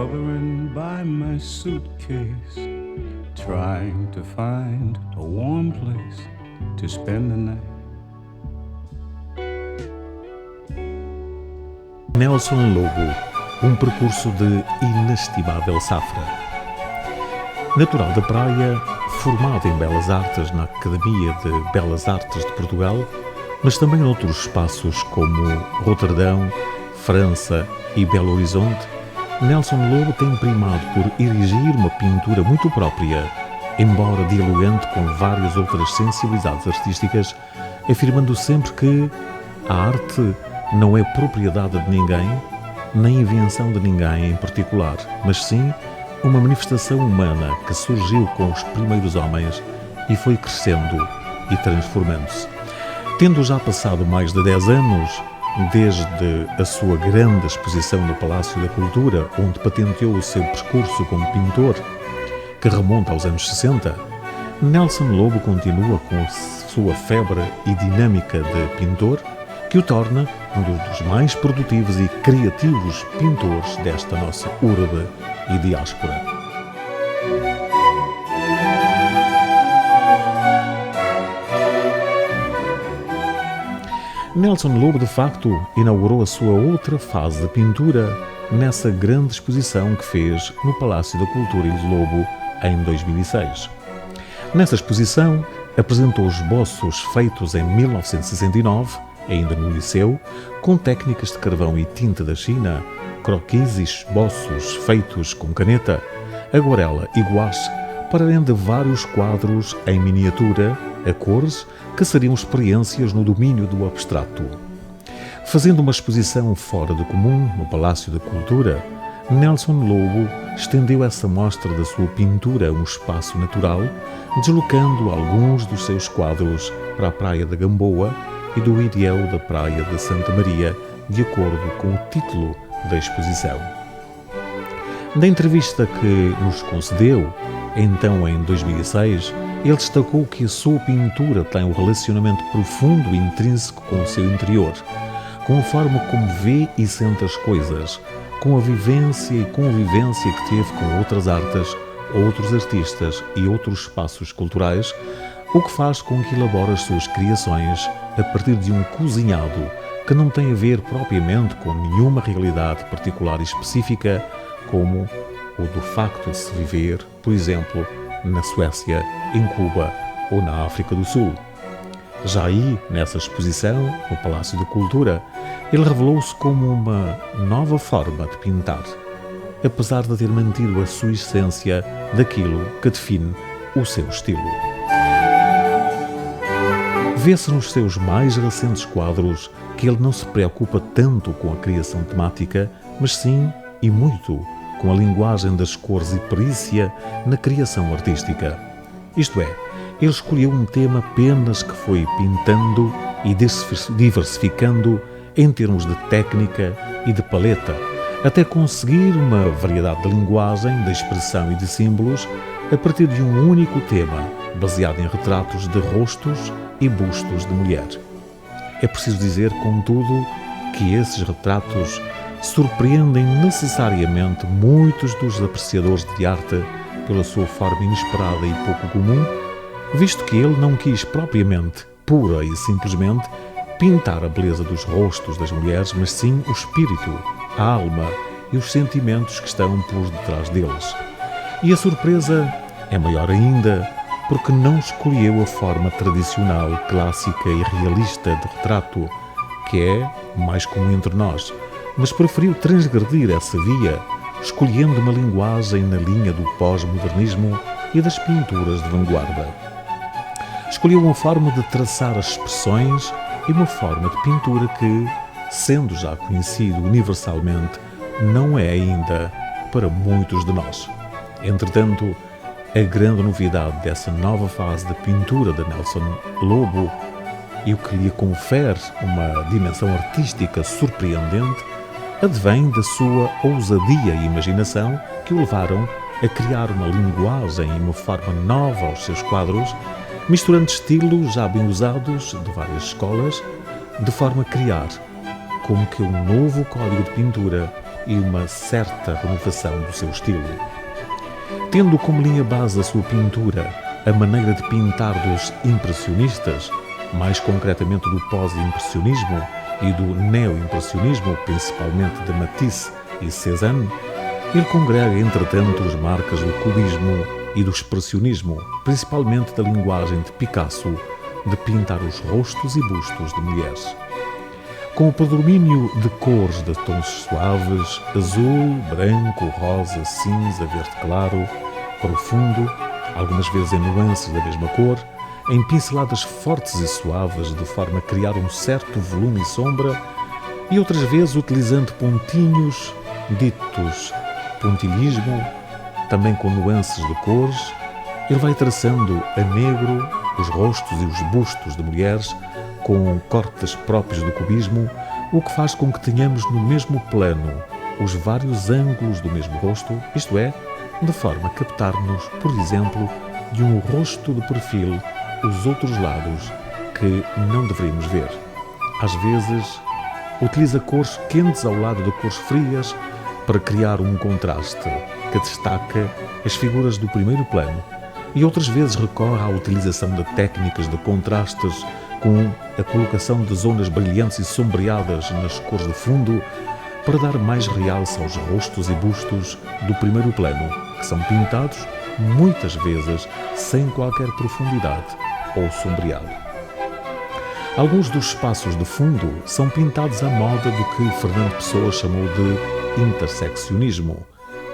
hovering by my suitcase, trying to find a warm place to spend the night. Nelson Lobo, um percurso de inestimável safra. Natural da Praia, formado em Belas Artes na Academia de Belas Artes de Portugal, mas também noutros espaços como Roterdão, França e Belo Horizonte, Nelson Lobo tem primado por erigir uma pintura muito própria, embora dialogante com várias outras sensibilidades artísticas, afirmando sempre que a arte não é propriedade de ninguém, nem invenção de ninguém em particular, mas sim uma manifestação humana que surgiu com os primeiros homens e foi crescendo e transformando-se. Tendo já passado mais de 10 anos desde a sua grande exposição no Palácio da Cultura, onde patenteou o seu percurso como pintor, que remonta aos anos 60, Nelson Lobo continua com sua febre e dinâmica de pintor, que o torna um dos mais produtivos e criativos pintores desta nossa urbe e diáspora. Nelson Lobo, de facto, inaugurou a sua outra fase de pintura nessa grande exposição que fez no Palácio da Cultura Ilha Lobo em 2006. Nessa exposição, apresentou esboços feitos em 1969, ainda no Liceu, com técnicas de carvão e tinta da China, croquis e esboços feitos com caneta, aguarela e guache, para além de vários quadros em miniatura, a cores, que seriam experiências no domínio do abstrato. Fazendo uma exposição fora do comum no Palácio da Cultura, Nelson Lobo estendeu essa mostra da sua pintura a um espaço natural, deslocando alguns dos seus quadros para a Praia da Gamboa e do Ilhéu da Praia de Santa Maria, de acordo com o título da exposição. Na entrevista que nos concedeu, então em 2006, ele destacou que a sua pintura tem um relacionamento profundo e intrínseco com o seu interior, com a forma como vê e sente as coisas, com a vivência e convivência que teve com outras artes, outros artistas e outros espaços culturais, o que faz com que elabore as suas criações a partir de um cozinhado que não tem a ver propriamente com nenhuma realidade particular e específica, como o do facto de se viver, por exemplo, na Suécia, em Cuba ou na África do Sul. Já aí, nessa exposição, no Palácio da Cultura, ele revelou-se como uma nova forma de pintar, apesar de ter mantido a sua essência daquilo que define o seu estilo. Vê-se nos seus mais recentes quadros que ele não se preocupa tanto com a criação temática, mas sim, e muito, com a linguagem das cores e perícia na criação artística. Isto é, ele escolheu um tema apenas que foi pintando e diversificando em termos de técnica e de paleta, até conseguir uma variedade de linguagem, de expressão e de símbolos a partir de um único tema, baseado em retratos de rostos e bustos de mulher. É preciso dizer, contudo, que esses retratos surpreendem necessariamente muitos dos apreciadores de arte pela sua forma inesperada e pouco comum, visto que ele não quis propriamente, pura e simplesmente, pintar a beleza dos rostos das mulheres, mas sim o espírito, a alma e os sentimentos que estão por detrás deles. E a surpresa é maior ainda porque não escolheu a forma tradicional, clássica e realista de retrato, que é mais comum entre nós, mas preferiu transgredir essa via, escolhendo uma linguagem na linha do pós-modernismo e das pinturas de vanguarda. Escolheu uma forma de traçar as expressões e uma forma de pintura que, sendo já conhecido universalmente, não é ainda para muitos de nós. Entretanto, a grande novidade dessa nova fase de pintura de Nelson Lobo e o que lhe confere uma dimensão artística surpreendente advém da sua ousadia e imaginação que o levaram a criar uma linguagem e uma forma nova aos seus quadros, misturando estilos já bem usados de várias escolas, de forma a criar como que um novo código de pintura e uma certa renovação do seu estilo. Tendo como linha base a sua pintura a maneira de pintar dos impressionistas, mais concretamente do pós-impressionismo e do neo-impressionismo, principalmente de Matisse e Cézanne, ele congrega, entretanto, as marcas do cubismo e do expressionismo, principalmente da linguagem de Picasso, de pintar os rostos e bustos de mulheres. Com o predomínio de cores de tons suaves, azul, branco, rosa, cinza, verde claro, profundo, algumas vezes em nuances da mesma cor, em pinceladas fortes e suaves, de forma a criar um certo volume e sombra, e outras vezes utilizando pontinhos, ditos pontilhismo, também com nuances de cores, ele vai traçando a negro os rostos e os bustos de mulheres com cortes próprios do cubismo, o que faz com que tenhamos no mesmo plano os vários ângulos do mesmo rosto, isto é, de forma a captar-nos, por exemplo, de um rosto de perfil os outros lados que não deveríamos ver. Às vezes, utiliza cores quentes ao lado de cores frias para criar um contraste que destaca as figuras do primeiro plano, e outras vezes recorre à utilização de técnicas de contrastes com a colocação de zonas brilhantes e sombreadas nas cores de fundo para dar mais realce aos rostos e bustos do primeiro plano, que são pintados muitas vezes sem qualquer profundidade ou sombreado. Alguns dos espaços de fundo são pintados à moda do que Fernando Pessoa chamou de interseccionismo,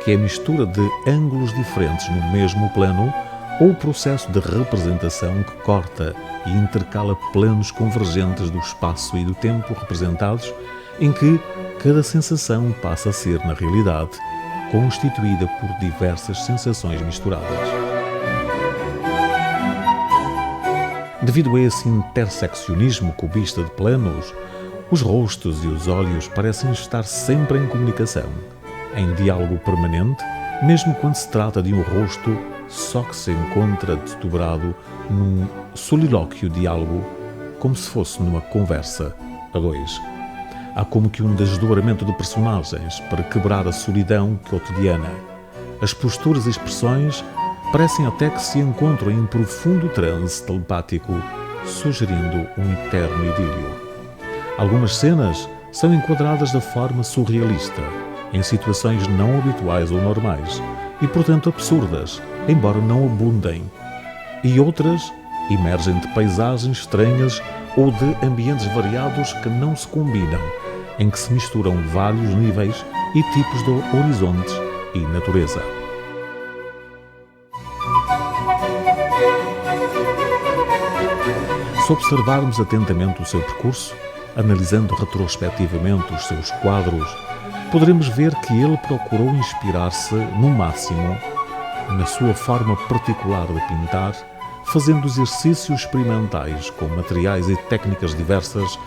que é a mistura de ângulos diferentes no mesmo plano ou o processo de representação que corta e intercala planos convergentes do espaço e do tempo representados, em que cada sensação passa a ser, na realidade, constituída por diversas sensações misturadas. Devido a esse interseccionismo cubista de planos, os rostos e os olhos parecem estar sempre em comunicação, em diálogo permanente, mesmo quando se trata de um rosto só que se encontra desdobrado num solilóquio-diálogo, como se fosse numa conversa a dois. Há como que um desdobramento de personagens para quebrar a solidão cotidiana. As posturas e expressões parecem até que se encontram em um profundo transe telepático, sugerindo um eterno idílio. Algumas cenas são enquadradas de forma surrealista, em situações não habituais ou normais, e portanto absurdas, embora não abundem. E outras emergem de paisagens estranhas ou de ambientes variados que não se combinam, em que se misturam vários níveis e tipos de horizontes e natureza. Se observarmos atentamente o seu percurso, analisando retrospectivamente os seus quadros, poderemos ver que ele procurou inspirar-se, no máximo, na sua forma particular de pintar, fazendo exercícios experimentais com materiais e técnicas diversas,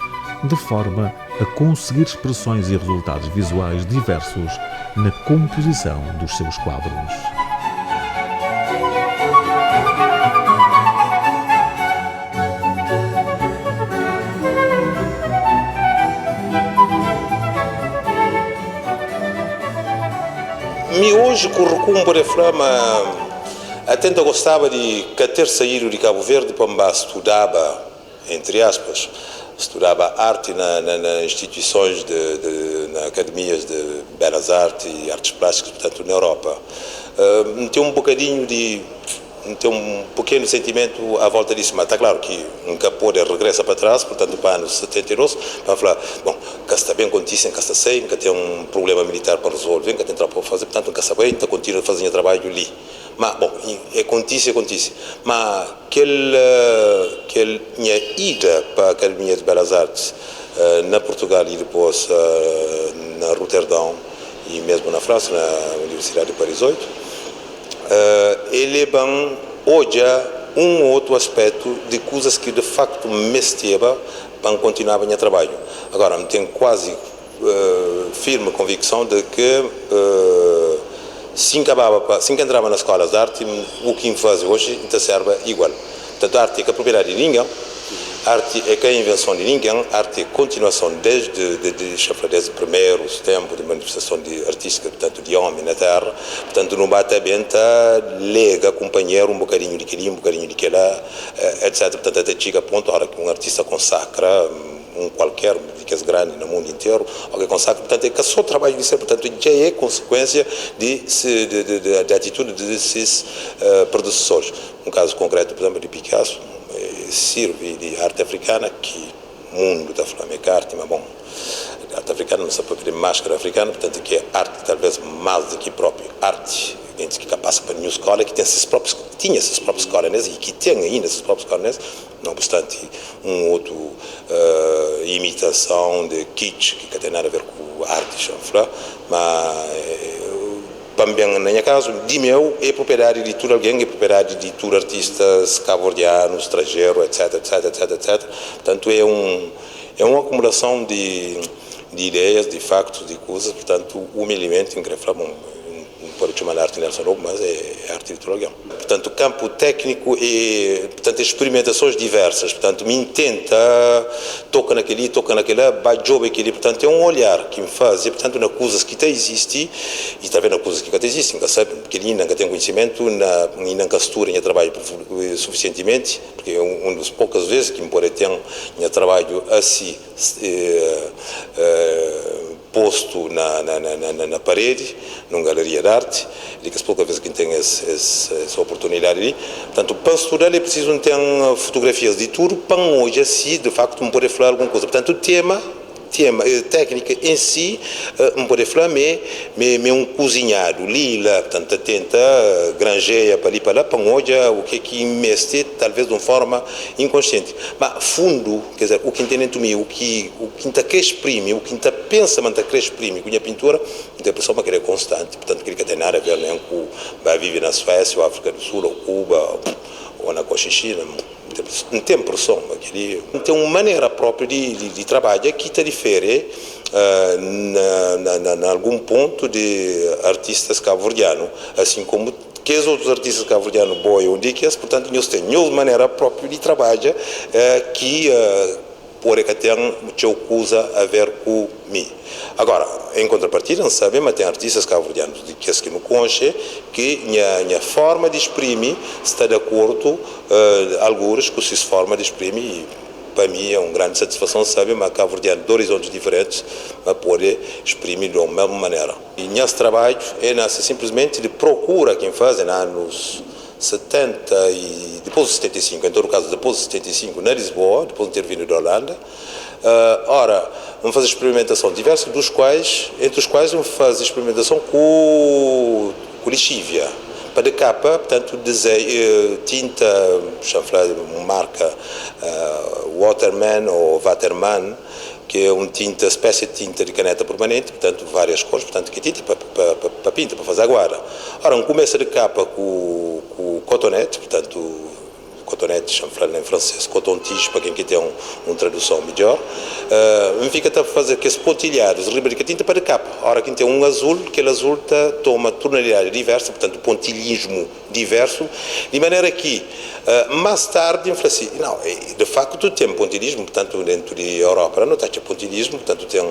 de forma a conseguir expressões e resultados visuais diversos na composição dos seus quadros. Me hoje correcumbre flama atenta gostava de ter saído de Cabo Verde para estudava, entre aspas, estudava arte nas instituições, na academias de belas artes e artes plásticas, portanto, na Europa. Tem um bocadinho de... tem um pequeno sentimento à volta disso, mas está claro que nunca pode regressar para trás, portanto, para anos 72, para falar, bom, cá está bem contíssimo, cá está sem, cá tem um problema militar para resolver, cá tem trabalho para fazer, portanto, cá está bem, está continua a fazer trabalho ali. Mas, bom, é contíssimo. Mas aquela minha ida para a Academia de Belas Artes na Portugal e depois na Roterdão e mesmo na França, na Universidade de Paris 8, ele é bem olha um outro aspecto de coisas que de facto me esteve para continuar o meu trabalho. Agora, tenho quase firme convicção de que se entrava nas escolas de arte, o que me faz hoje serve igual. Portanto, a arte é que a propriedade de ninguém, arte é que a invenção de ninguém, arte é continuação desde primeiros tempos de manifestação artística, portanto, de homem na terra, portanto, não bate bem, lega companheiro um bocadinho de aquilo, um bocadinho de aquela, etc. Portanto, até chega a ponto, a hora que um artista consacra um qualquer, que é grande no mundo inteiro, alguém consacra, portanto, é que só o trabalho de ser, portanto, já é consequência de atitude desses predecessores. Um caso concreto, por exemplo, de Picasso, serve de arte africana, que o mundo está falando é arte, mas bom, a arte africana não se pode pedir máscara africana, portanto, que é arte, talvez mais do que própria arte. Gente que passa para a New Scholar, que tinha esses próprios escolas e que tem ainda esses próprios escolas, não obstante outro imitação de kitsch, que tem nada a ver com a arte chanfra, mas também, no meu caso, de meu, é propriedade de todo alguém, é propriedade de todo artistas cabo-verdianos, estrangeiros, etc. Portanto, é uma acumulação de ideias, de factos, de coisas, portanto, humildemente, pode chamar de arte Nelson Lobo, mas é arte de todo alguém. Portanto, campo técnico e, portanto, experimentações diversas, portanto, me intenta, toca naquele, bajoba aquele, portanto, é um olhar que me faz, e, portanto, nas coisas que existem, e também nas coisas que não existem, que sabe, porque ele não tem conhecimento, não castura, não trabalho suficientemente, porque é uma das poucas vezes que me pode ter um trabalho assim, posto na parede, numa galeria de arte, e que as poucas vezes que tem essa oportunidade ali. Portanto, para estudar é preciso ter fotografias de tudo, para hoje assim, de facto, não poder falar alguma coisa. Portanto, o tema técnica em si, não pode falar, mas um cozinhado, lila, portanto, tenta granjeia para ali para lá, para hoje, o que investe, talvez de uma forma inconsciente. Mas, fundo, quer dizer, o que entende o que está quer exprimir, o que está pensa, mas está quer exprimir com a pintura, a pessoa que é constante, portanto, que tem nada a ver nem com vai viver na Suécia, ou África do Sul, ou Cuba, ou na Cochichina. Não tem pressão, tem uma maneira própria de trabalhar que te difere em algum ponto de artistas cabo-verdianos, assim como que os outros artistas cabo-verdianos boiam onde que portanto, eles têm uma maneira própria de trabalhar que pode ter muita coisa a ver com mim. Agora, em contrapartida, não sabemos, mas tem artistas cabo-verdianos que não conhecem, que a forma de exprimir está de acordo alguns com essa forma de exprimir, e para mim é uma grande satisfação saber, mas cabo-verdiano de horizontes diferentes, mas pode exprimir da mesma maneira. E nesse trabalho é simplesmente de procura quem faz nos anos 70 e depois de 75, em todo caso depois de 75 na Lisboa, depois de ter vindo da Holanda. Ora, vamos fazer experimentação diversa, entre os quais vamos fazer experimentação com lixívia. Para de capa, portanto, tinta, chanfrada, marca Waterman ou Waterman, que é uma espécie de tinta de caneta permanente, portanto, várias cores, portanto, que tinta para pinta, para fazer a guarda. Ora, começa de capa com cotonete, portanto, cotonete, chanfrado em francês, coton-tige, para quem quer ter uma tradução melhor, fica a fazer aqueles pontilhados, rubrica tinta para de capa. Ora, quem tem um azul, aquele azul toma tonalidade diversa, portanto, pontilhismo diverso, de maneira que, mais tarde, assim, não, de facto, tem pontilhismo, portanto, dentro da Europa, não tem pontilhismo, portanto, tem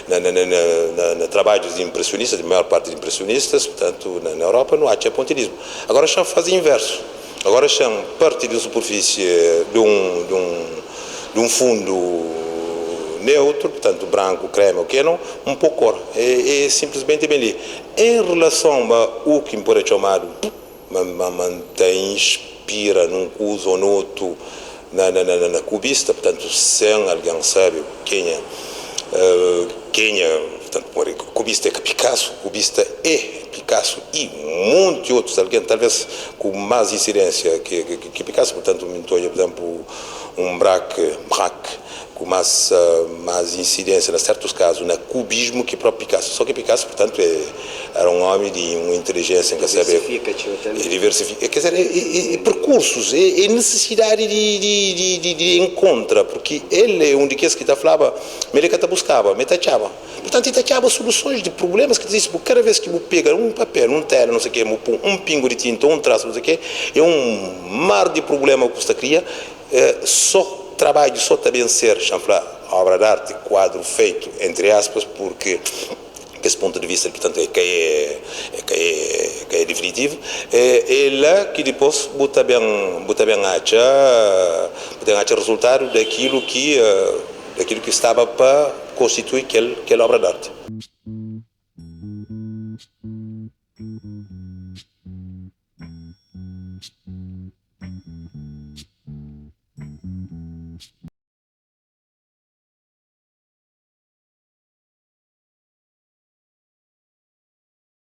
na trabalhos de impressionistas, de maior parte de impressionistas, portanto, na Europa, não há pontilhismo. Agora, já faz o inverso. Agora são parte da superfície de um fundo neutro, portanto branco, creme, o que não, um pouco cor. É simplesmente bem ali. Em relação ao que pode chamar, mantém, inspira num uso ou no outro na cubista, portanto, sem alguém sabe quem é, portanto, cubista é Picasso, cubista é Picasso e muitos outros, alguém talvez com mais incidência que Picasso, portanto, por exemplo, um Braque com mais incidência, em certos casos, no cubismo que próprio Picasso. Só que Picasso, portanto, era um homem de uma inteligência em que saber diversifica, quer dizer, percursos, necessidade de encontrar, porque ele é um daqueles que falava, mas ele que buscava, mas tachava. Portanto, ele tachava soluções de problemas que dizem, cada vez que pega um papel, um tela, não sei o quê, um pingo de tinta, um traço, não sei o quê, é um mar de problema que você cria, só trabalho, só também ser, chanfla, obra de arte, quadro feito, entre aspas, porque esse ponto de vista, portanto, que é definitivo, é lá que depois bota bem a resultado daquilo que estava para constituir aquela obra de arte.